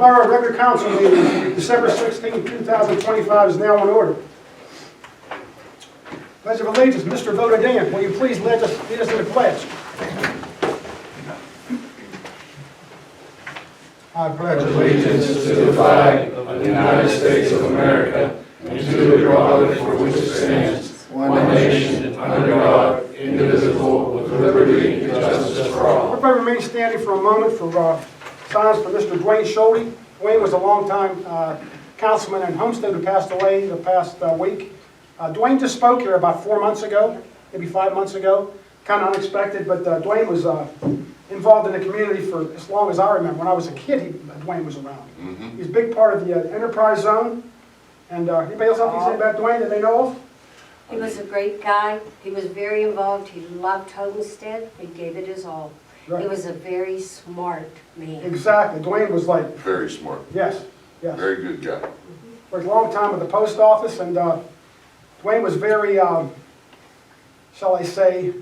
Borough regular council meeting, December 16, 2025 is now in order. Pledge of Allegiance, Mr. Vodadan, will you please lead us in the pledge? I pledge allegiance to the flag of the United States of America and to the republic for which it stands, one nation, under God, indivisible, with liberty and justice for all. Everybody remain standing for a moment for silence for Mr. Dwayne Schulte. Dwayne was a longtime councilman in Homestead who passed away the past week. Dwayne just spoke here about 4 months ago, maybe 5 months ago. Kind of unexpected, but Dwayne was involved in the community for as long as I remember. When I was a kid, Dwayne was around. He's a big part of the enterprise zone. And anybody else have anything to say about Dwayne that they know of? He was a great guy. He was very involved. He loved Homestead. He gave it his all. Right. He was a very smart man. Exactly. Dwayne was like, Very smart. yes. Very good guy. Worked a long time at the post office, and Dwayne was very, shall I say,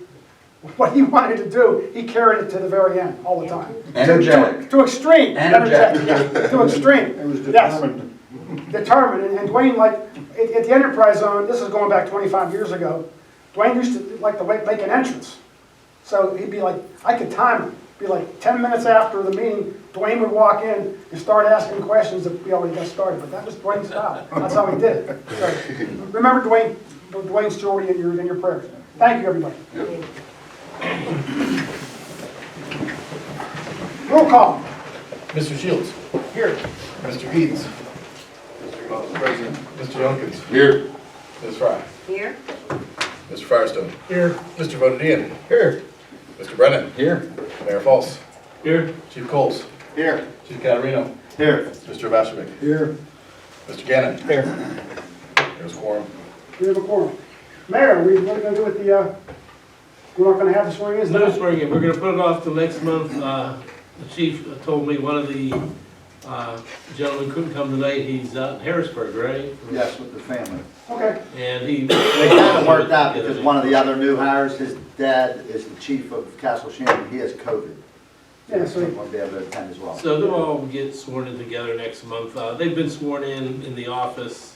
what he wanted to do, he carried it to the very end, all the time. Energetic. To extreme. Energetic. Yeah, to extreme. It was determined. Yes. Determined. And Dwayne, like, at the enterprise zone, this is going back 25 years ago, Dwayne used to like to make an entrance. So he'd be like, I could time it. Be like 10 minutes after the meeting, Dwayne would walk in and start asking questions that we already got started. But that was Dwayne's style. That's how he did it. So, remember Dwayne's story in your prayers. Thank you, everybody. Yep. Roll call. Mr. Shields. Here. Mr. Eads. Mr. President. Mr. Youngkins. Here. Ms. Fry. Here? Mr. Firestone. Here. Mr. Vodadan. Here. Mr. Brennan. Here. Mayor False. Here. Chief Coles. Here. Chief Catarino. Here. Mr. Vaskovic. Here. Mr. Gannon. Here. There's quorum. We have a quorum. Mayor, what are we going to do with the, we're not going to have the swearing in? No swearing in. We're going to put it off till next month. The chief told me one of the gentlemen couldn't come tonight. He's out in Harrisburg, right? Yes, with the family. Okay. And he... It hasn't worked out because one of the other new hires, his dad is the chief of Castle Shannon. He has COVID. Yeah, So so he won't be able to attend as well. So they'll all get sworn in together next month. They've been sworn in the office.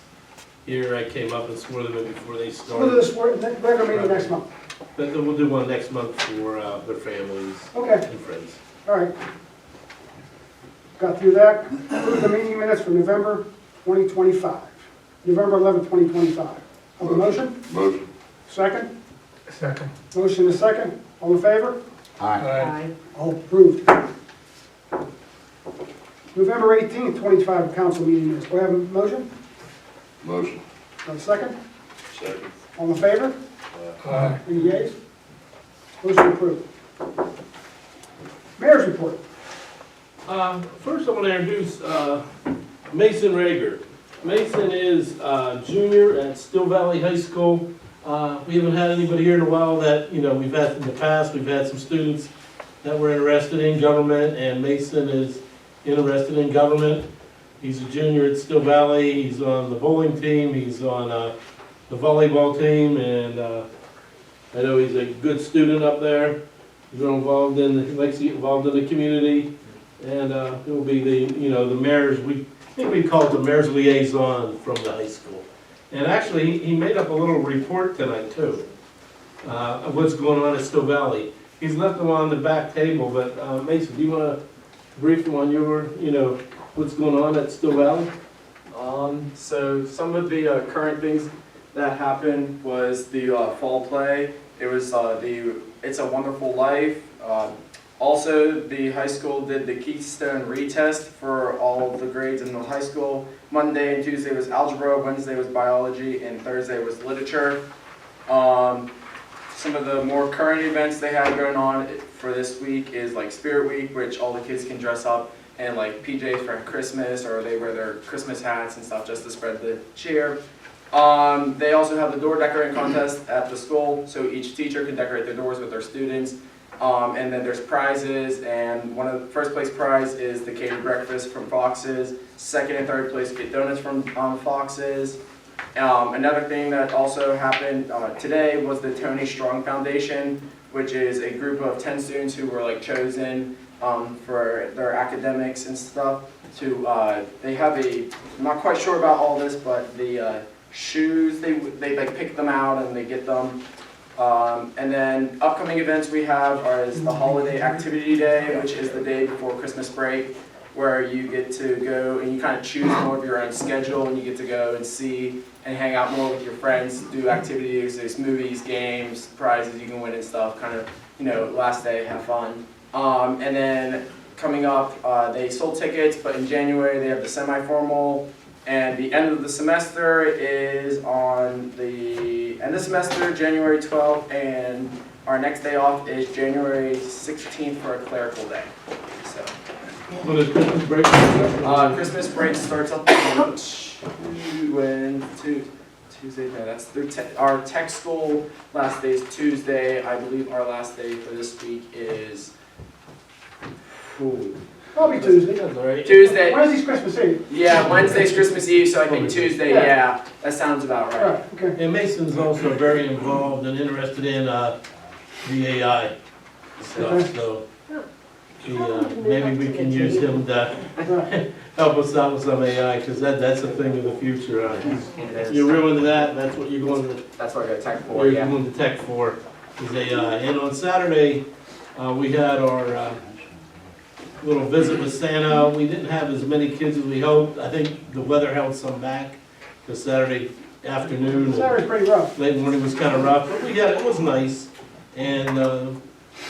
Here I came up and swore them in before they we'll do started. this regular meeting next month. But then we'll do one next month for their families Okay. and friends. All right. Got through that. Approve the meeting minutes for November 2025. November 11, 2025. Have a motion? Motion. Second? Second. Motion is second. All in favor? Aye. All approved. November 18, 2025 council meeting minutes. Do I have a motion? Motion. Have a second? Second. All in favor? Aye. Any yeas? Motion approved. Mayor's report. First I want to introduce Mason Rager. Mason is junior at Still Valley High School. We haven't had anybody here in a while that, we've had in the past. We've had some students that were interested in government, and Mason is interested in government. He's a junior at Still Valley. He's on the bowling team. He's on the volleyball team, and I know he's a good student up there. He's involved he likes to get involved in the community, and he'll be the mayor's, I think we call it the mayor's liaison from the high school. And actually, he made up a little report tonight too, of what's going on at Still Valley. He's left them on the back table, but Mason, do you want to brief them on your, what's going on at Still Valley? So some of the current things that happened was the fall play. It was It's a Wonderful Life. Also, the high school did the Keystone retest for all of the grades in the high school. Monday and Tuesday was algebra, Wednesday was biology, and Thursday was literature. Some of the more current events they have going on for this week is like Spirit Week, which all the kids can dress up and like PJs for Christmas, or they wear their Christmas hats and stuff just to spread the cheer. They also have the door decorating contest at the school, so each teacher can decorate their doors with their students. And then there's prizes, and one of the first place prize is the catered breakfast from Fox's. Second and third place get donuts from Fox's. Another thing that also happened today was the Tony Strong Foundation, which is a group of 10 students who were chosen for their academics and stuff. They have I'm not quite sure about all this, but the shoes, they like pick them out and they get them. And then upcoming events we have is the Holiday Activity Day, which is the day before Christmas break, where you get to go and you kind of choose more of your own schedule, and you get to go and see and hang out more with your friends, do activities, there's movies, games, prizes you can win and stuff, kind of, last day, have fun. And then coming up, they sold tickets, but in January they have the semi-formal, and the end of the semester is on the end of semester, January 12th, and our next day off is January 16th for a clerical day. So, When is Christmas break? Christmas break starts up on Tuesday. No, that's our tech school last day is Tuesday. I believe our last day for this week is Probably Tuesday. That's all right. Tuesday. Wednesday's Christmas Eve. Yeah, Wednesday's Christmas Eve, so I think Tuesday, yeah, that sounds about All right. right, okay. And Mason's also very involved and interested in the AI stuff, so maybe we can use him to Right. help us out with some AI, because that's a thing of the future. You're real into that, and that's what you're going to, That's what I got tech for, what you're yeah. going to tech for, is AI. And on Saturday, we had our little visit with Santa. We didn't have as many kids as we hoped. I think the weather held some back, because Saturday afternoon and Saturday's pretty rough. late morning was kind of rough, but it was nice. And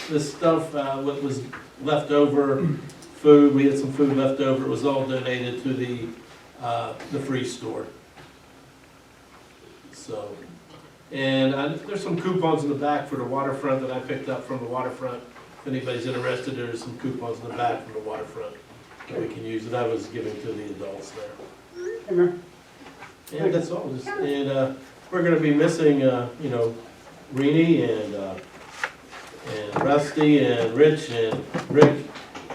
the stuff, what was left over, food, we had some food left over, it was all donated to the free store. So, and there's some coupons in the back for the waterfront that I picked up from the waterfront. If anybody's interested, there's some coupons in the back from the waterfront that we can use, that I was giving to the adults there. Hey, man. And that's all, and we're gonna be missing, Rini and Rusty and Rich and Rick.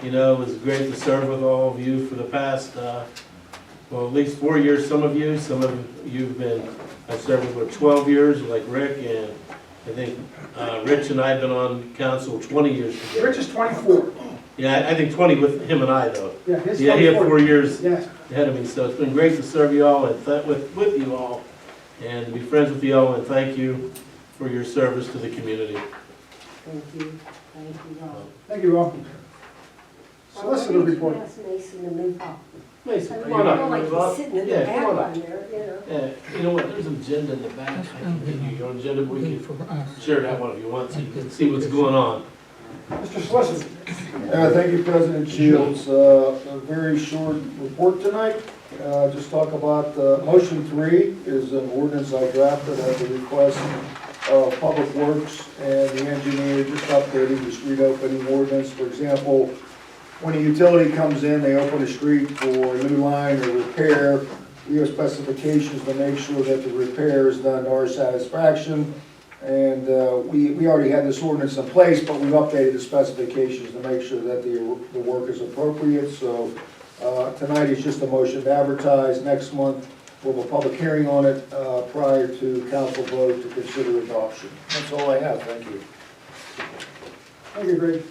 It was great to serve with all of you for the past, at least 4 years, some of you've I've served with 12 years, like Rick, and I think Rich and I have been on council 20 years together. Rich is 24. Yeah, I think 20 with him and I, though. Yeah, he's 24. Yeah, he had 4 years Yes. ahead of me, so it's been great to serve you all and with you all, and to be friends with you all, and thank you for your service to the community. Thank you, thank you all. Thank you all. Solicitor report. Ask Mason to move up. Mason, I come don't on feel like up. he's sitting in the Yeah, come on up. background there, Yeah, you know what, there's an agenda in the back, I can give you your agenda, we can share that one if you want, so you can see what's going on. Mr. Solicitor. Thank you, President Shields. A very short report tonight. Just talk about motion 3 is an ordinance I drafted at the request of Public Works and the engineer, just updating the street opening ordinance. For example, when a utility comes in, they open a street for a new line or repair. We have specifications to make sure that the repair is done to our satisfaction. And we already had this ordinance in place, but we've updated the specifications to make sure that the work is appropriate. So tonight is just a motion to advertise. Next month, we'll have a public hearing on it prior to council vote to consider adoption. That's all I have. Thank you. Thank you, Greg.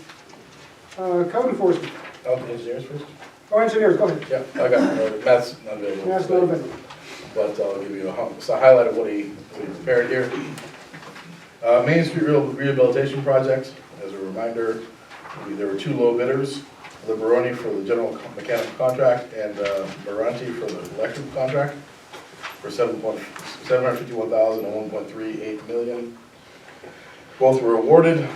Code enforcement. Engineers first? Oh, engineers, go ahead. Yeah, I got, Matt's not available. Yes, not available. But I'll give you a highlight of what he prepared here. Main Street Rehabilitation Project, as a reminder, there were 2 low bidders, Liberoni for the general mechanical contract and Moranti for the electrical contract for $751,000 and $1.38 million. Both were awarded.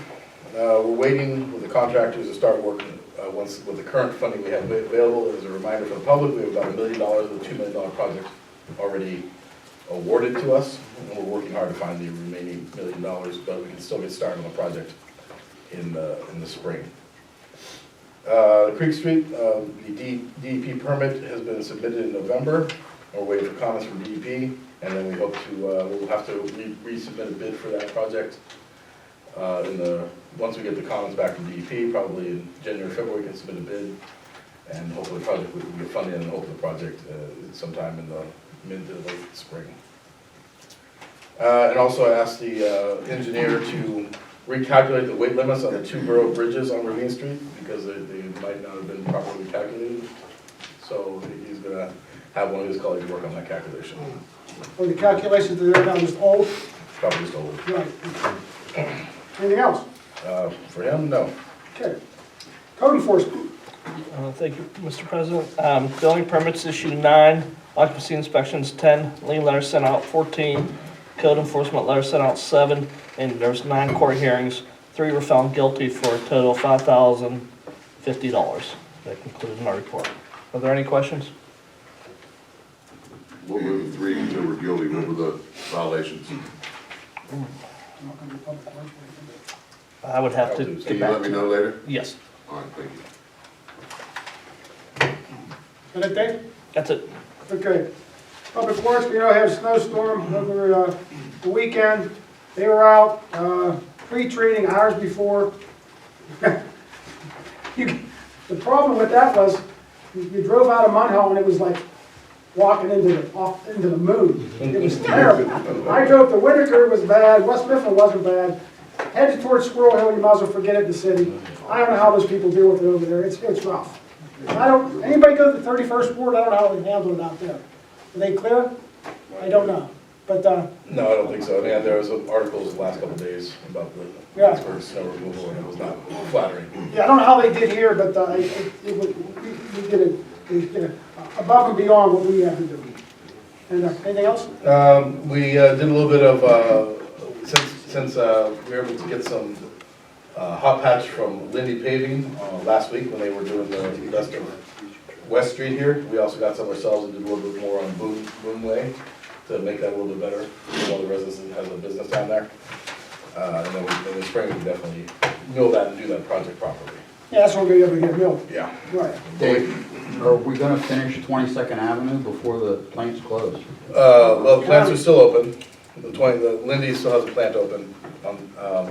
We're waiting with the contractors to start working once with the current funding we have available. As a reminder for the public, we have about $1 million of the $2 million project already awarded to us, and we're working hard to find the remaining $1 million, but we can still get started on the project in the spring. Creek Street, the DEP permit has been submitted in November. We're waiting for comments from DEP, and then we hope to, we'll have to resubmit a bid for that project. Once we get the comments back from DEP, probably in January, February, we can submit a bid, and hopefully the project will get funded, and hopefully the project sometime in the mid to late spring. And also I asked the engineer to recalculate the weight limits on the two borough bridges on Ravine Street because they might not have been properly calculated. So he's gonna have one of his colleagues work on that calculation. Or the calculations that they're now just old? Probably just old. Right. Anything else? For him, no. Okay. Code enforcement. Thank you, Mr. President. Building permits issued 9, occupancy inspections 10, lien letters sent out 14, code enforcement letters sent out 7, and there's 9 court hearings. 3 were found guilty for a total of $5,050. That concludes my report. Are there any questions? What were the 3 that were guilty? What were the violations? I would have to Can get you back let me to know later? Yes, All right, thank you. Is that Dave? that's it. Okay. Public Works, we know had a snowstorm over the weekend. They were out pre-treating hours before. The problem with that was you drove out of Munhall and it was like walking into the moon. It was terrible. I drove to Whitaker, it was bad. West Mifflin wasn't bad. Headed towards Squirrel Hill, you might as well forget it in the city. I don't know how those people deal with it over there. It's rough. Anybody go to the 31st Ward? I don't know how they handle it out there. Are they clear? I don't know. But, No, I don't think so. I mean, there was some articles the last couple of days about the Yeah. Pittsburgh snow removal, and it was not flattering. yeah, I don't know how they did here, but we did it above and beyond what we had to do. And anything else? We did a little bit of, since we were able to get some hot patch from Lindy Paving last week when they were doing the rest of West Street here. We also got some ourselves and did a little bit more on Boone Way to make that a little bit better for all the residents that has a business down there. And then in the spring, we can definitely mill that and do that project properly. Yeah, that's when we're able to get milled. Yeah. Right. Dave, are we gonna finish 22nd Avenue before the plant's closed? Well, the plants are still open. The Lindy still has a plant open on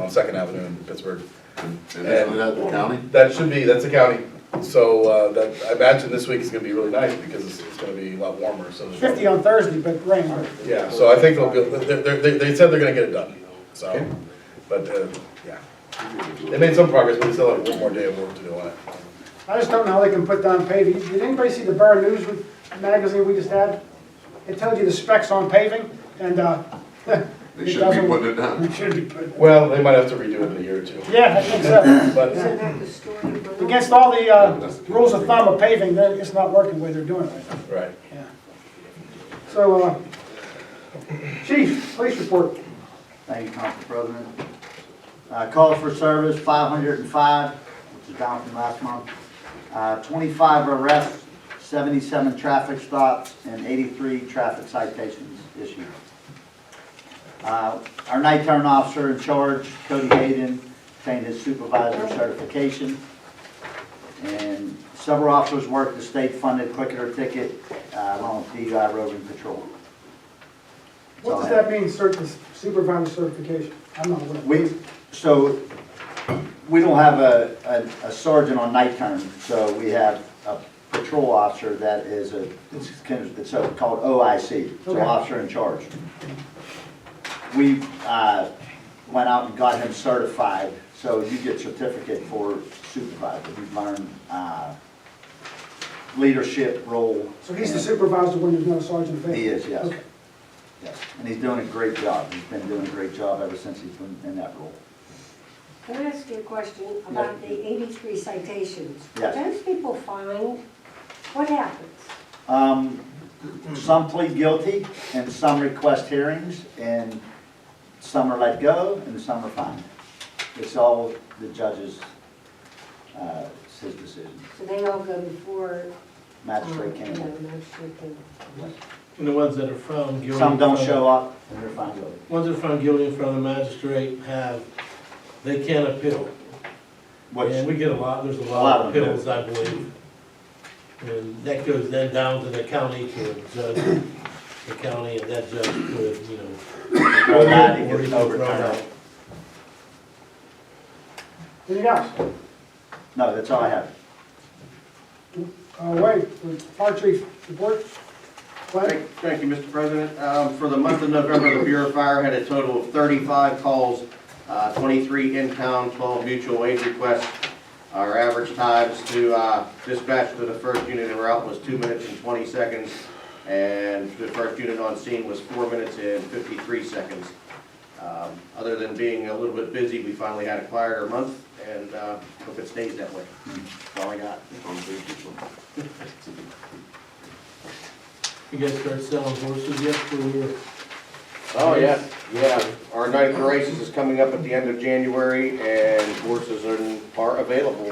2nd Avenue in Pittsburgh. And isn't that the county? That's the county. So I imagine this week is gonna be really nice because it's gonna be a lot warmer, so. 50 on Thursday, but rain. Yeah, so I think they'll be, they said they're gonna get it done, so, Okay. but, yeah. They made some progress, but they still have one more day of work to do on it. I just don't know how they can put down paving. Did anybody see the Borough News magazine we just had? It tells you the specs on paving, and They shouldn't be putting it down. It should be put. Well, they might have to redo it in a year or two. Yeah, I think so. But, Isn't that the story? Against all the rules of thumb of paving, it's not working the way they're doing it right now. right. Yeah. So, Chief, police report. Thank you, Council President. Calls for service, 505, which is down from last month. 25 arrests, 77 traffic stops, and 83 traffic citations issued. Our night turn officer in charge, Cody Hayden, obtained his supervisor certification. And several officers worked the state-funded Quick Hitter ticket along with DUI roving patrol. What does that mean, supervisor certification? I'm not aware. We don't have a sergeant on night turn, so we have a patrol officer that is it's called OIC, so Okay. officer in charge. We went out and got him certified, so you get certificate for supervisor. We've learned leadership role. So he's the supervisor when there's no sergeant available? He is, yes. Okay. Yes, and he's doing a great job. He's been doing a great job ever since he's been in that role. Can I ask you a question about the 83 citations? Yes. Those people fined, what happens? Some plead guilty, and some request hearings, and some are let go, and some are fined. It's all the judge's, it's his decision. So they all go before. Magistrate can. Magistrate can. And the ones that are found guilty. Some don't show up, and they're found guilty. Ones that are found guilty in front of the magistrate they can't appeal. And we get there's a lot of appeals, I believe. And that goes then down to the county to a judge, the county, and that judge could, Throw that, it or gets he could throw it overturned. out. Anything else? No, that's all I have. Wait, fire chief report? Glenn? Thank you, Mr. President. For the month of November, the Bureau of Fire had a total of 35 calls 23 in-town, 12 mutual aid requests. Our average times to dispatch to the first unit en route was 2 minutes and 20 seconds, and the first unit on scene was 4 minutes and 53 seconds. Other than being a little bit busy, we finally had a quieter month, and hope it stays that way. That's all I got. You guys start selling horses yet for your? Oh, yeah. Our night of the races is coming up at the end of January, and horses are available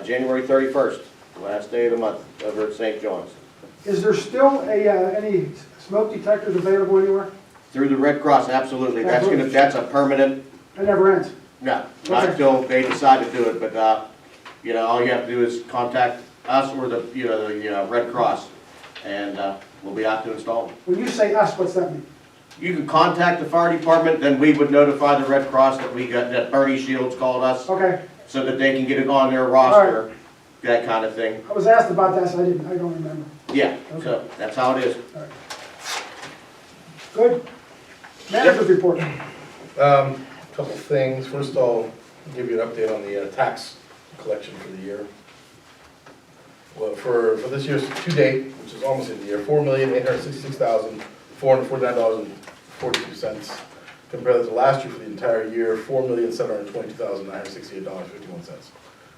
January 31st, last day of the month, over at St. John's. Is there still any smoke detectors available anywhere? Through the Red Cross, absolutely. That's a permanent, It never ends. no, not Okay. until they decide to do it, but, all you have to do is contact us or the Red Cross, and we'll be out to install them. When you say us, what's that mean? You can contact the fire department, then we would notify the Red Cross that Bernie Shields called us, Okay, so that they can get it on their roster, that kind of thing. I was asked about that, so I don't remember. Yeah, so that's how it is. Good. Manager's report. Couple things. First, I'll give you an update on the tax collection for the year. Well, for this year's to date, which is almost in the year, $4,866,449.42. Compared to last year for the entire year, $4,722,968.51.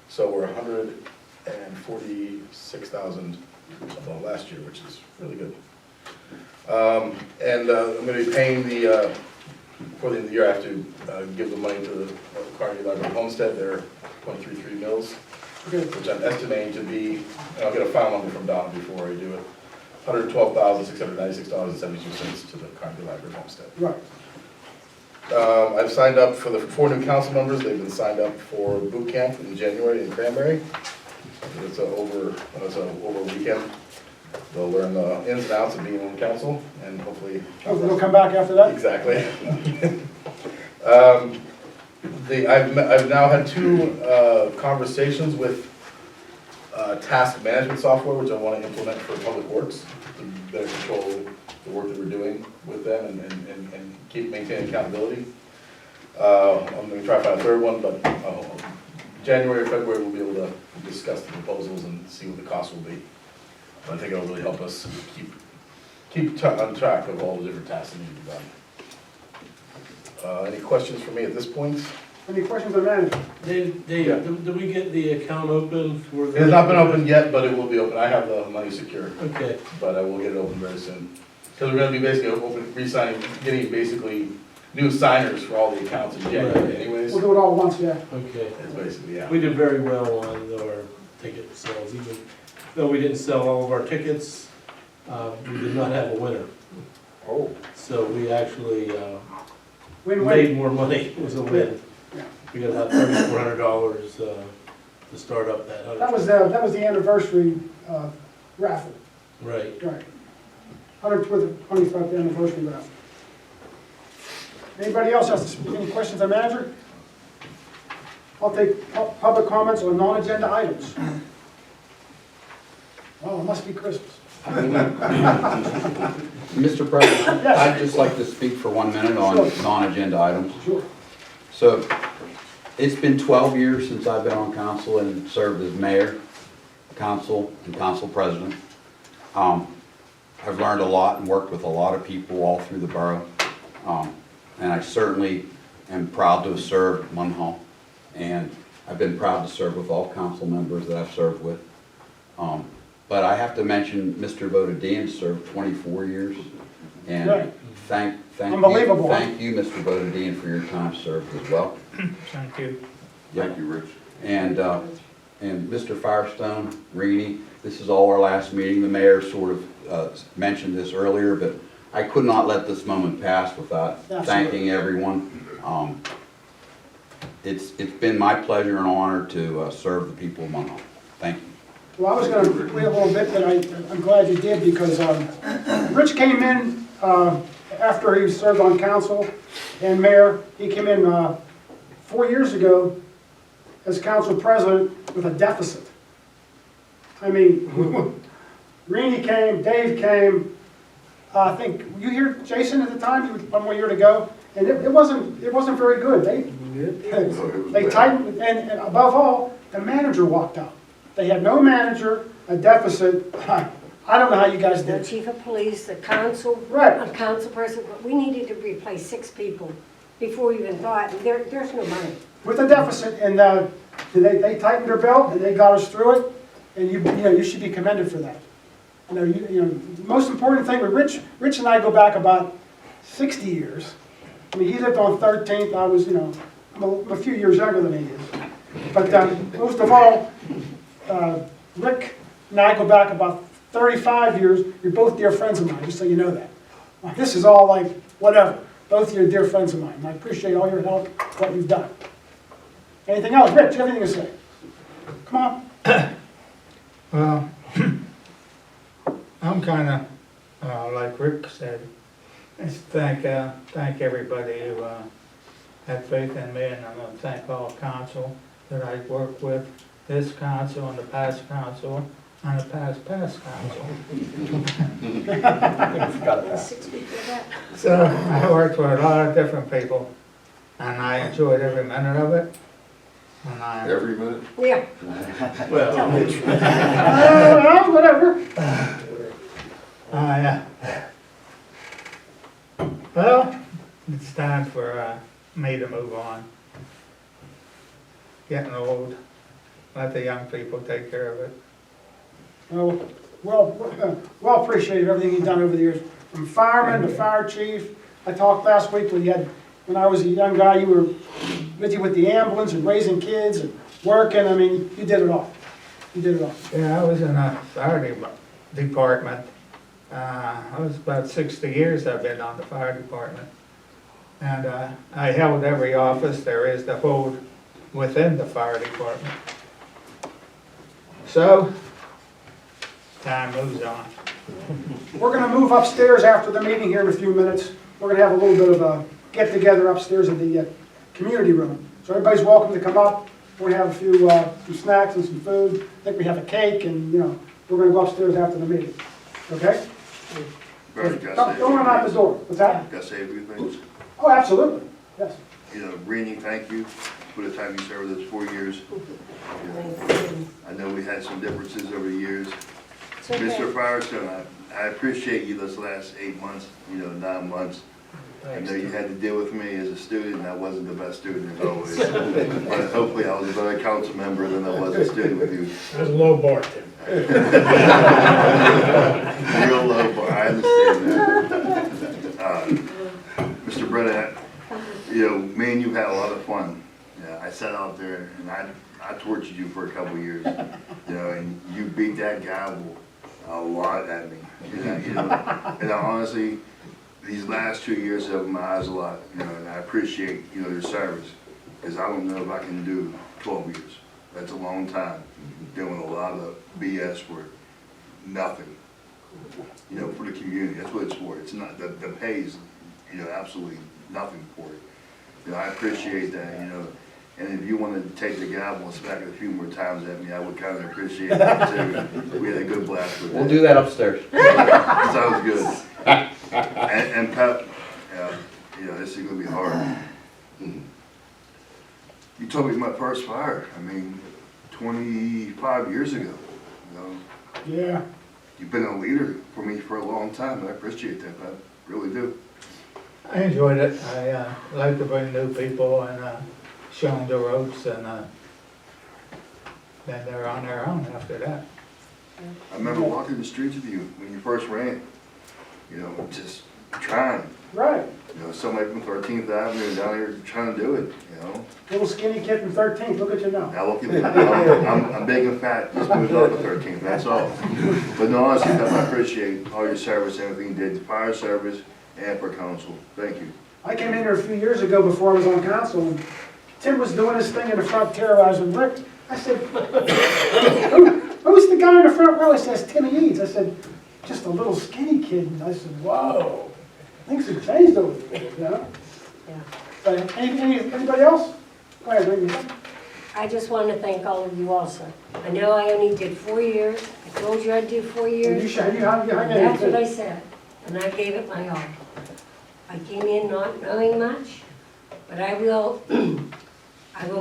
So we're $146,000 above last year, which is really good. I'm going to be paying for the end of the year, I have to give the money to the Carnegie Library Homestead, their 0.33 mils, which I'm estimating to be, and I'll get a final number from Donna before I do it, $112,696.72 to the Carnegie Library Homestead. Right. I've signed up for the 4 new council members. They've been signed up for boot camp in January in Cranberry. It's over a weekend. They'll learn the ins and outs of being on council, and hopefully. They'll come back after that? Exactly. I've now had 2 conversations with task management software, which I want to implement for Public Works, to better control the work that we're doing with them and keep maintaining accountability. I'm going to try to find a 3rd one, but January or February we'll be able to discuss the proposals and see what the cost will be. I think it'll really help us keep on track of all the different tasks that need to be done. Any questions for me at this point? Any questions on manager? Dave, Yeah. did we get the account open for? It has not been open yet, but it will be open. I have the money secure, Okay, but I will get it open very soon. Because we're going to be basically re-signing, getting basically new signers for all the accounts in January anyways. We'll do it all at once, yeah. okay. It's basically, yeah. We did very well on our ticket sales, even though we didn't sell all of our tickets, we did not have a winner. Oh. So we actually Win-win. made more money, it was a win. Yeah. We got about $3,400 to start up that. That was the anniversary raffle, Right. right. 125th anniversary raffle. Anybody else has any questions on manager? I'll take public comments on non-agenda items. Well, it must be Christmas. Mr. President, Yes. I'd just like to speak for 1 minute on Sure. non-agenda items. Sure. So, it's been 12 years since I've been on council and served as mayor, council, and council president. I've learned a lot and worked with a lot of people all through the borough. And I certainly am proud to have served Munhall. And I've been proud to serve with all council members that I've served with. But I have to mention Mr. Bodadian served 24 years. And Right. thank Unbelievable, huh? Thank you, Mr. Bodadian, for your time served as well. Thank you. Thank you, Rich. And Mr. Firestone, Reedy, this is all our last meeting. The mayor sort of mentioned this earlier, but I could not let this moment pass without Absolutely. thanking everyone. It's been my pleasure and honor to serve the people of Munhall. Thank you. Well, I was going to wait a little bit, but I'm glad you did, because Rich came in after he served on council and mayor. He came in 4 years ago as council president with a deficit. I mean, Rini came, Dave came, I think, were you here, Jason, at the time? You were 1 more year to go, and it wasn't very good. They tightened, and above all, the manager walked out. They had no manager, a deficit. I don't know how you guys The did. chief of police, the council, Right. a council person, we needed to replace 6 people before we even thought, and there's no money. With a deficit, and they tightened their belt, and they got us through it, and you should be commended for that. The most important thing with Rich and I go back about 60 years. I mean, he lived on 13th, I was, I'm a few years younger than he is. But most of all, Rick and I go back about 35 years. You're both dear friends of mine, just so you know that. This is all like, whatever. Both of you are dear friends of mine, and I appreciate all your help, what you've done. Anything else? Rich, you have anything to say? Come on. Well, I'm kind of, like Rick said, just thank everybody who had faith in me, and I'm going to thank all council that I worked with, this council and the past council, and the past council. 6 people of that. So I worked with a lot of different people, and I enjoyed every minute of it. And Every minute? Yeah. Whatever. Well, it's time for me to move on. Getting old. Let the young people take care of it. Well appreciated everything you've done over the years. From fireman to fire chief. I talked last week when I was a young guy, you were busy with the ambulance and raising kids and working. I mean, you did it all. You did it all. Yeah, I was in a fire department. I was about 60 years I've been on the fire department. And I held every office there is to hold within the fire department. So, time moves on. We're going to move upstairs after the meeting here in a few minutes. We're going to have a little bit of a get-together upstairs in the community room. So everybody's welcome to come up. We're going to have a few some snacks and some food. I think we have a cake, and we're going to go upstairs after the meeting. Okay? Don't run out the door. What's that? Can I say a few things? Oh, absolutely. Yes. Rennie, thank you for the time you served with us, 4 years. I know we had some differences over the years. It's okay. Mr. Firestone, I appreciate you this last 8 months, 9 months. I know you had to deal with me as a student, and I wasn't the best student as always. But hopefully I was a better council member than I was a student with you. It was a low bar, Tim. Real low bar, I understand that. Mr. Brennan, me and you had a lot of fun. I sat out there and I tortured you for a couple of years, and you beat that gavel a lot at me. And honestly, these last 2 years have opened my eyes a lot, and I appreciate, your service, because I don't know if I can do 12 years. That's a long time, doing a lot of BS for nothing, for the community. That's what it's for. It's not, the pay is, absolutely nothing for it. I appreciate that, and if you want to take the gavel and smack it a few more times at me, I would kind of appreciate that too. We had a good blast with it. We'll do that upstairs. Sounds good. And Pep, this is gonna be hard. You told me my first fire, 25 years ago, Yeah. You've been a leader for me for a long time, and I appreciate that, Pep, really do. I enjoyed it. I like to bring new people and show them the ropes, and then they're on their own after that. I remember walking the streets with you when you first ran, just trying. Right. Somebody from 13th Avenue down here trying to do it, Little skinny kid from 13th. Look at you now. Now look at me, I'm big and fat, just moved on to 13th, that's all. But no, honestly, Pep, I appreciate all your service, everything you did, fire service and for council. Thank you. I came in here a few years ago before I was on council, and Tim was doing his thing in the front terrorizing Rick. I said, who's the guy in the front row? He says, Timmy Eads. I said, just a little skinny kid. And I said, whoa, things have changed over there, Yeah. But anybody else? Go ahead, Rick. I just want to thank all of you also. I know I only did 4 years. I told you I'd do 4 years. You should, That's what I said, and I gave it my all. I came in not knowing much, But I will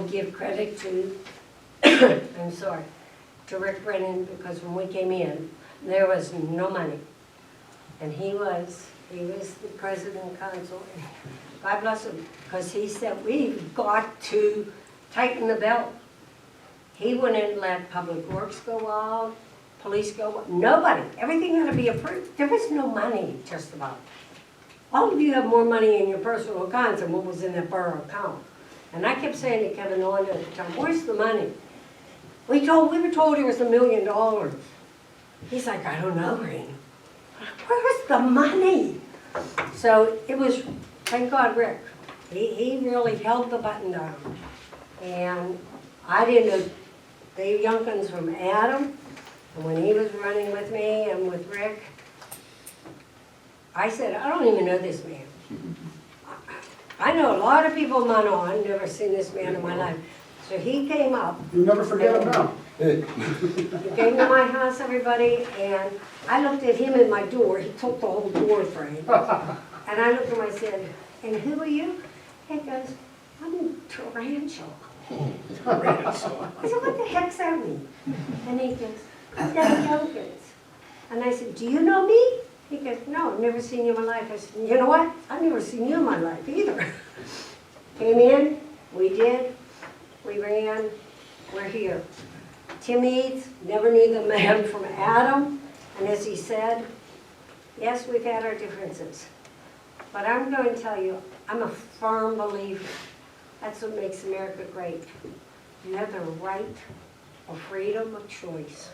give credit to, I'm sorry, to Rick Brennan, because when we came in, there was no money. And he was the president council. God bless him, because he said, we've got to tighten the belt. He wouldn't let Public Works go out, police go out, nobody. Everything had to be approved. There was no money, just about. All of you have more money in your personal accounts than what was in that borough account. And I kept saying to Kevin Owen at the time, where's the money? We were told it was $1 million. He's like, I don't know, Green. Where's the money? So it was, thank God, Rick. He really held the button down. And I didn't know Dave Youngkins from Adam, and when he was running with me and with Rick, I said, I don't even know this man. I know a lot of people in Munhall, never seen this man in my life. So he came up. You'll never forget him now. He came to my house, everybody, and I looked at him in my door. He took the whole door frame. And I looked at him, I said, and who are you? He goes, I'm Tarantula. I said, what the heck's that mean? And he goes, Dave Youngkins. And I said, do you know me? He goes, no, I've never seen you in my life. I said, you know what? I've never seen you in my life either. Came in, we did, we ran, we're here. Tim Eads never knew the man from Adam, and as he said, yes, we've had our differences. But I'm going to tell you, I'm a firm believer. That's what makes America great. You have the right of freedom of choice.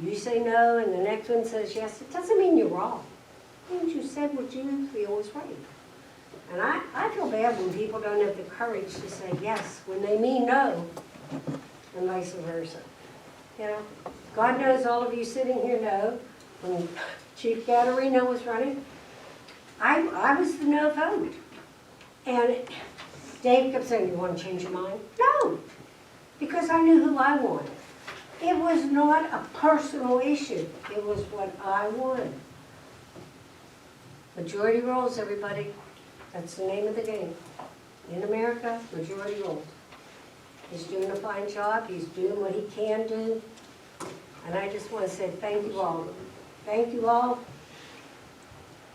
You say no and the next one says yes, it doesn't mean you're wrong. It means you said what you feel was right. And I feel bad when people don't have the courage to say yes when they mean no, and vice versa. You know, God knows all of you sitting here know, when Chief Gatarino was running, I was the no vote. And Dave kept saying, you want to change your mind? No, because I knew who I wanted. It was not a personal issue. It was what I wanted. Majority rules, everybody. That's the name of the game. In America, majority rules. He's doing a fine job. He's doing what he can do. And I just want to say thank you all. Thank you all.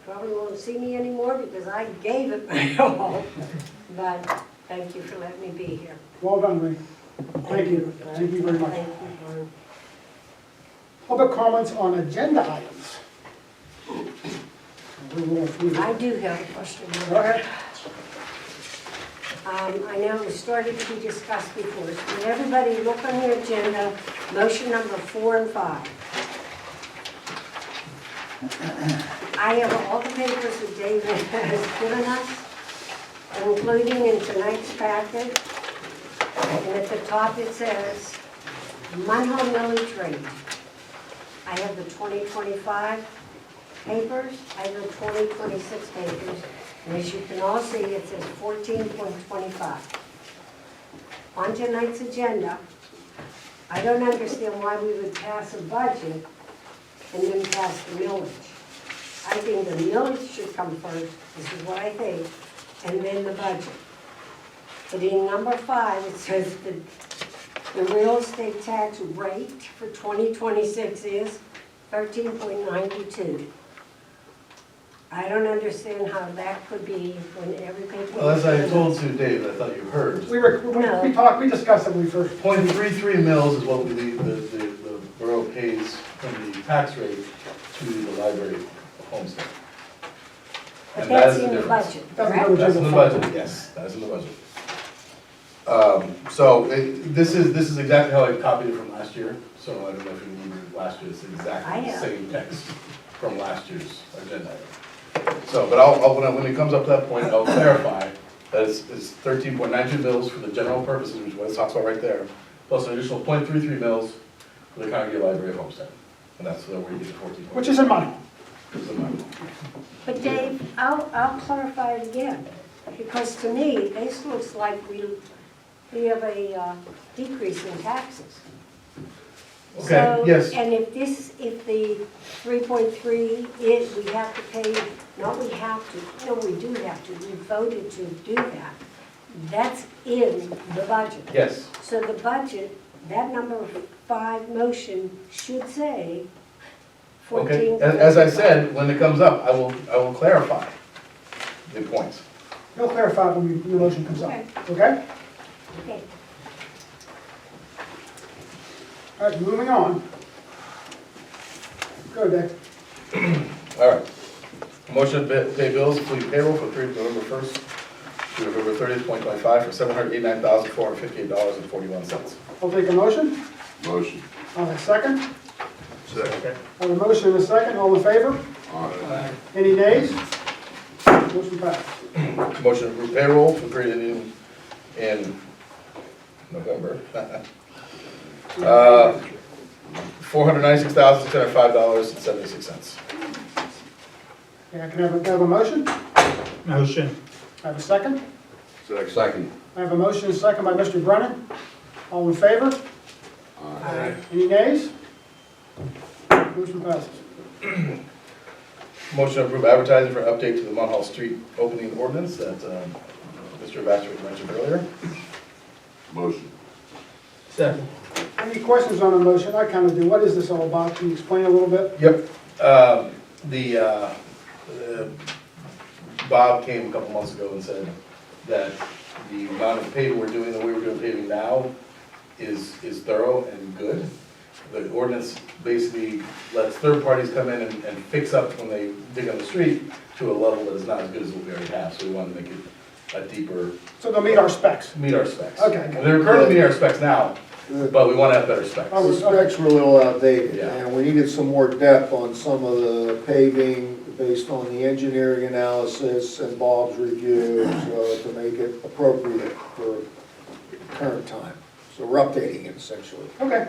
Probably won't see me anymore because I gave it my all. But thank you for letting me be here. Well done, Lee. Thank you. Thank you very much. Thank you, Vern. Public comments on agenda items. I do have a question, Laura. I know it started to be discussed before. So would everybody look on your agenda, motion number 4 and 5. I have all the papers that David has given us, including in tonight's packet. And at the top it says, Munhall millage rate. I have the 2025 papers, I have the 2026 papers, and as you can all see, it says 14.25. On tonight's agenda, I don't understand why we would pass a budget and then pass the millage. I think the millage should come first, this is what I think, and then the budget. But in number 5, it says the real estate tax rate for 2026 is 13.92. I don't understand how that could be when every paper. Well, as I told to Dave, I thought you heard. We discussed it when we first. 0.33 mils is what the borough pays from the tax rate to the library of Homestead. But And that that's is in the the difference. budget, That's correct? another- That's in the budget, yes, that's in the budget. So this is exactly how I copied it from last year, so I don't know if you remember last year, it's I exactly the have. same text from last year's agenda item. So, but I'll, when it comes up to that point, I'll clarify that it's 13.92 mils for the general purposes, which is what it talks about right there, plus an additional 0.33 mils for the Carnegie Library of Homestead. And that's where you get the 14. Which is in money. But Dave, I'll clarify it again, because to me, this looks like we have a decrease in taxes. Okay, So, yes. and if the 3.3 is, we have to pay, no, we do have to, we voted to do that. That's in the budget. Yes. So the budget, that number 5 motion should say Okay, 14. as I said, when it comes up, I will clarify the points. You'll clarify when your motion comes up, Okay. okay? Okay. All right, moving on. Go, Dick. All right. Motion to pay bills, including payroll for the period of November 1st to November 30th, 2025 for $789,458.41. I'll take a motion. Motion. I'll have a second. Second. I have a motion and a second. All in favor? Aye. Any nays? Motion passed. Motion to approve payroll for the period ending in November. $496,605.76. Okay, I can have a motion? Motion. I have a second. Second. I have a motion and a second by Mr. Brennan. All in favor? Aye. Any nays? Motion passes. Motion to approve advertising for an update to the Munhall Street opening ordinance that Mr. Baxter mentioned earlier. Motion. Second. Any questions on the motion? I kind of do. What is this all about? Can you explain a little bit? Yep. Bob came a couple months ago and said that the amount of paving we're doing, the way we're doing paving now, is thorough and good. The ordinance basically lets third parties come in and fix up when they dig on the street to a level that is not as good as what we already have, so we want to make it a deeper, So they'll meet our specs. meet our specs. Okay. They're currently meeting our specs now, but we want to have better specs. Oh, The specs were a little outdated, Yeah. and we needed some more depth on some of the paving based on the engineering analysis and Bob's reviews to make it appropriate for current time. So we're updating it essentially. Okay.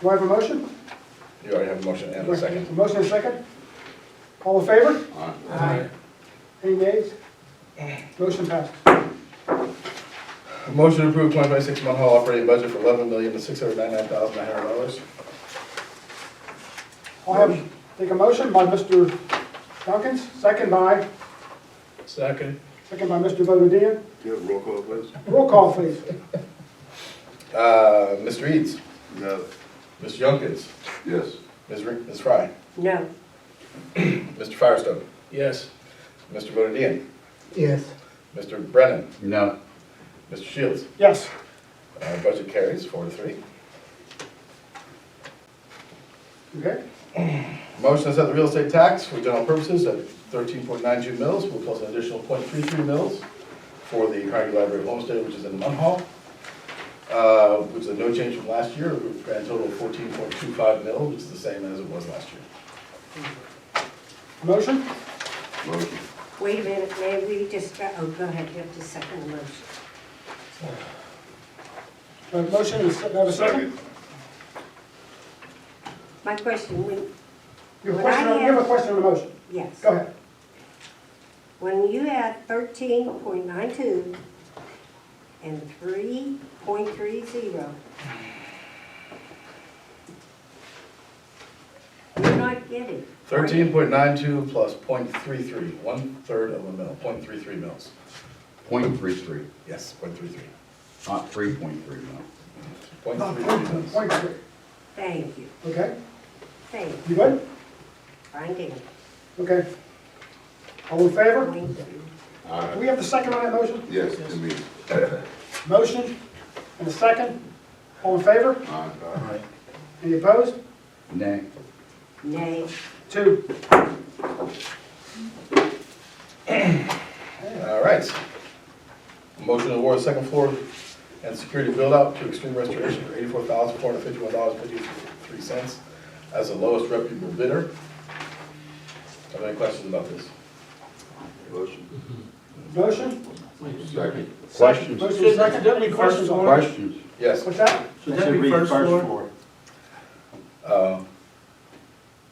Do I have a motion? You already have a motion and a second. Motion and a second. All in favor? Aye. Any nays? Motion passes. Motion to approve 2026 Munhall operating budget for $11,699,900. I'll take a motion by Mr. Dunkins, second by Second. Mr. Bodadian. Yeah, roll call, please. Roll call, please. Mr. Eads, No. Mr. Youngkins, Yes. Ms. Fry, No. Mr. Firestone, Yes. Mr. Bodadian, Yes. Mr. Brennan, No. Mr. Shields. Yes. Budget carries 4-3. Okay. Motion to set the real estate tax for general purposes at 13.92 mils, will plus an additional 0.33 mils for the Carnegie Library Homestead, which is in Munhall, which is a no change from last year, a grand total of 14.25 mils, which is the same as it was last year. Motion? Motion. Wait a minute, may we just, go ahead, you have to second the motion. Motion, and have a second? My question, You have a question on the motion? yes. Go ahead. When you add 13.92 and 3.30, you're not getting. 13.92 plus 0.33, 1/3 of a mil, 0.33 mils. .33, Yes, 0.33. not 3.3 mil. 0.33 mils. Point three. Thank you, Okay, thank you. you good? Fine deal. Okay. All in favor? Thank you. Do we have the second on that motion? Yes, to me. Motion and a second. All in favor? Aye. Any opposed? Nay. Nay. 2. All right. Motion to award second floor and security build out to Extreme Restoration for $84,451.53 as the lowest reputable bidder. Have any questions about this? Motion. Motion? Second. Questions? Motion and second. Should that be Questions first on it? Questions? Yes. What's that? Should that be first floor?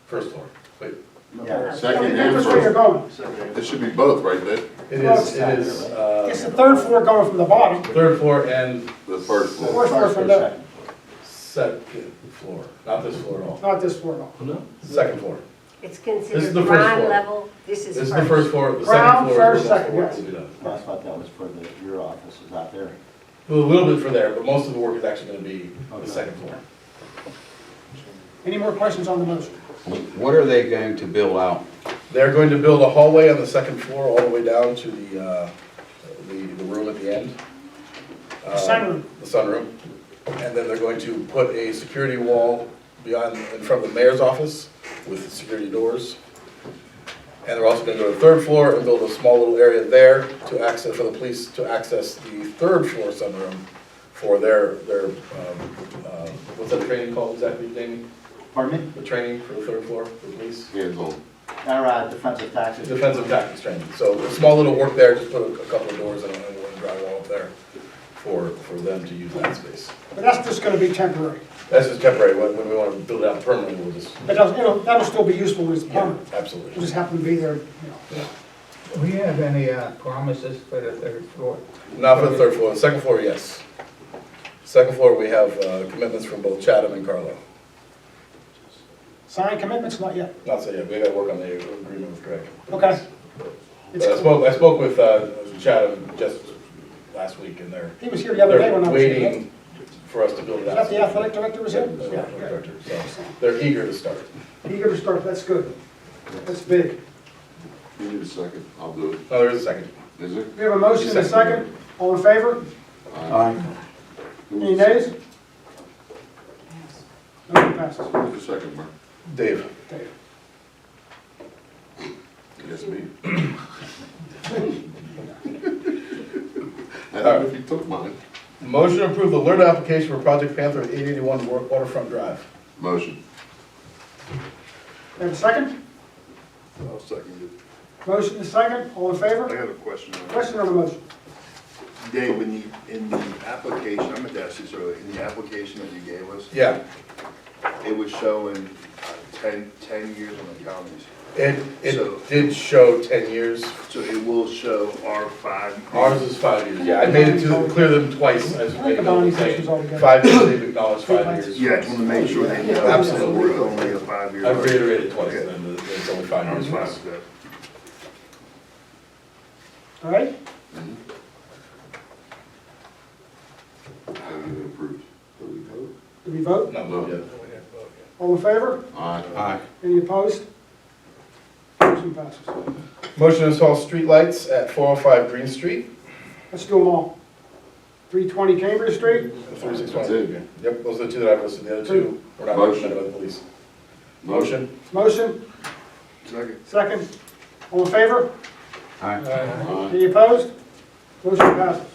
First floor. Wait, Yeah, I second mean, and that's where you're first. going. It should be both, right, Vic? it Well, is, It's the third floor going from the bottom. third floor and The first floor. Fourth floor from the, second floor, not this floor at all. not this floor at all. No. Second floor. It's This is considered the first ground floor. level This is This is the first floor, the Ground, second floor is first, where second, most of yes. the work will be done. I thought that was for your offices out there. A little bit for there, but most of the work is actually gonna be Okay. the second floor. Any more questions on the motion? What are they going to build out? They're going to build a hallway on the second floor all the way down to the room at the end. The sunroom. The sunroom. And then they're going to put a security wall beyond, in front of the mayor's office with security doors. And they're also gonna go to the third floor and build a small little area there to access, for the police to access the third floor sunroom for their, what's that training called exactly, Jamie? Pardon me? The training for the third floor for the police? Defensive tactics. Defensive tactics training. So a small little work there, just put a couple of doors and a drywall up there for them to use that space. But that's just gonna be temporary. That's just temporary. When we want to build it out permanently, we'll just, But that'll still be useful as yeah, permanent. It'll absolutely. just happen to be there, Do we have any promises for the third floor? Not for the third floor. The second floor, yes. Second floor, we have commitments from both Chatham and Carlo. Signed commitments, not yet. Not so yet. We got to work on the agreement with Greg. Okay. But I spoke with Chatham just last week, and He was here the other day when I they're was here. waiting for us to build it Is out. that the athletic director was Yeah, here? the Yeah, athletic yeah. director. So they're eager to start. Eager to start, that's good. That's big. You need a second, I'll do it. No, there is a second. Is it? We have a motion and a second. All in favor? Aye. Any nays? Motion passes. Who's the second, Mark? Dave. Dave. I guess me. I don't know if you took mine. Motion to approve the alert application for Project Panther at 881 Waterfront Drive. Motion. We have a second? I'll second it. Motion and a second. All in favor? I have a question on that. Question on the motion? Dave, in the application, I meant to ask this earlier, in the application that you gave us, Yeah. it was showing 10 years on the counties. It did show 10 years. So it will show our 5. Ours is 5 years, yeah. I made it to clear them twice, as I they think the go, bounty saying questions altogether. 5 years, they've acknowledged 5 years. Yeah, I just want to make sure they know. Absolutely. We're only a 5-year. I've reiterated twice, and it's only 5 years. for us. All right? Have you approved? Do we vote? Did we vote? No, no, yeah. All in favor? Aye. Aye. Any opposed? Motion passes. Motion to install streetlights at 405 Green Street, Let's do them all. 320 Cambridge Street? and 3620. That's it. Yep, those are the two that I've listed. The other two were not Motion. recommended by the police. Motion? Motion? Second. Second? All in favor? Aye. Aye. Any opposed? Motion passes.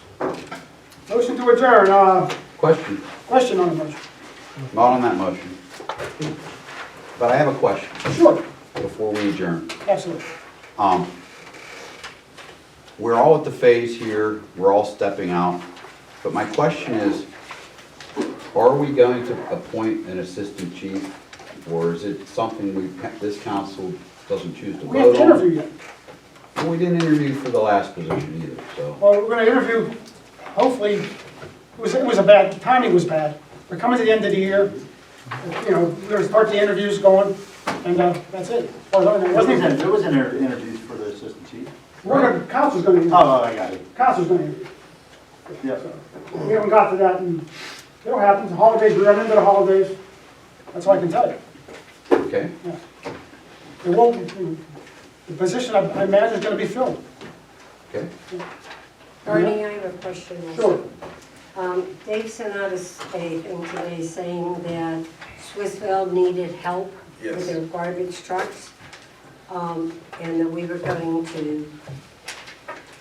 Motion to adjourn. Question, Question on the motion? not on that motion. But I have a question Sure, before we adjourn. absolutely. We're all at the phase here, we're all stepping out, but my question is, are we going to appoint an assistant chief? Or is it something this council doesn't choose to We have vote to on? interview yet. Well, we didn't interview for the last position either, so. Well, we're gonna interview, hopefully, it was a bad, timing was bad. We're coming to the end of the year, you know, we're gonna start the interviews going, and that's it. As far as I know, it wasn't even- There was interviews for the assistant chief. Council's gonna interview. Oh, I got it. Council's gonna interview. Yep. So, we haven't got to that, and it'll happen. The holidays, we're running into the holidays. That's all I can tell you. Okay, It won't, the position, I imagine, is gonna be filled. okay. Barney, I have a question Sure. also. Dave sent out a thing today saying that Swissville needed help with Yes. their garbage trucks, and that we were going to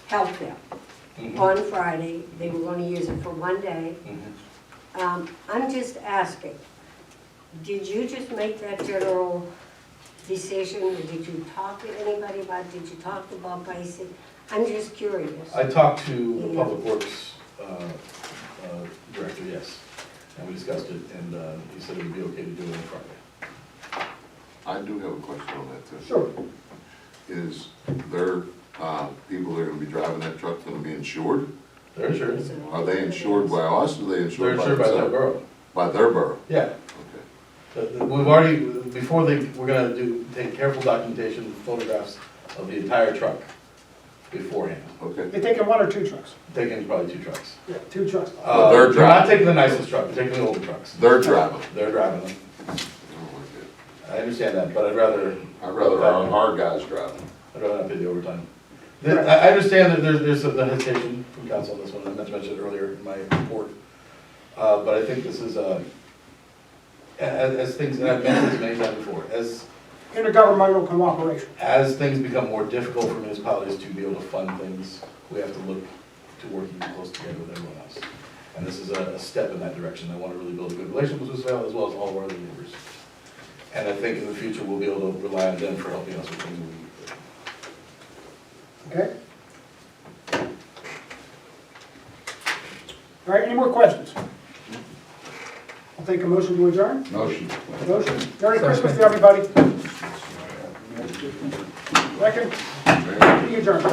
help them. Mhm. On Friday, they were going to use it for one day. Mhm. I'm just asking, did you just make that general decision, or did you talk to anybody about it? Did you talk to Bob Basic? I'm just curious. I talked to the Public Works Director, yes, and we discussed it, and he said it would be okay to do it on Friday. I do have a question on that too. Sure. Is there, people that are gonna be driving that truck gonna be insured? They're insured. Are they insured by us, or are they They're insured by insured by their themselves? borough. By their borough? Yeah. Okay. We've already, before we're gonna take careful documentation, photographs, of the entire truck beforehand. Okay. They taking one or two trucks? Taking probably 2 trucks. Yeah, 2 trucks. But they're Not driving. taking the nicest truck, they're taking the older trucks. They're driving. They're driving them. I understand that, but I'd rather Our guys driving. I'd rather not pay the overtime. I understand that there's a hesitation from council on this one, I meant to mention it earlier in my report. But I think this is, as things, and I've mentioned this many times before, Intergovernmental cooperation. as things become more difficult for municipalities to be able to fund things, we have to look to working close together with everyone else. And this is a step in that direction. I want to really build a good relationship with Swissvale as well as all of our other neighbors. And I think in the future, we'll be able to rely on them for helping us with things we need. Okay? All right, any more questions? I'll take a motion to adjourn. Motion. Motion. Merry Christmas to everybody. Second. Meeting adjourned.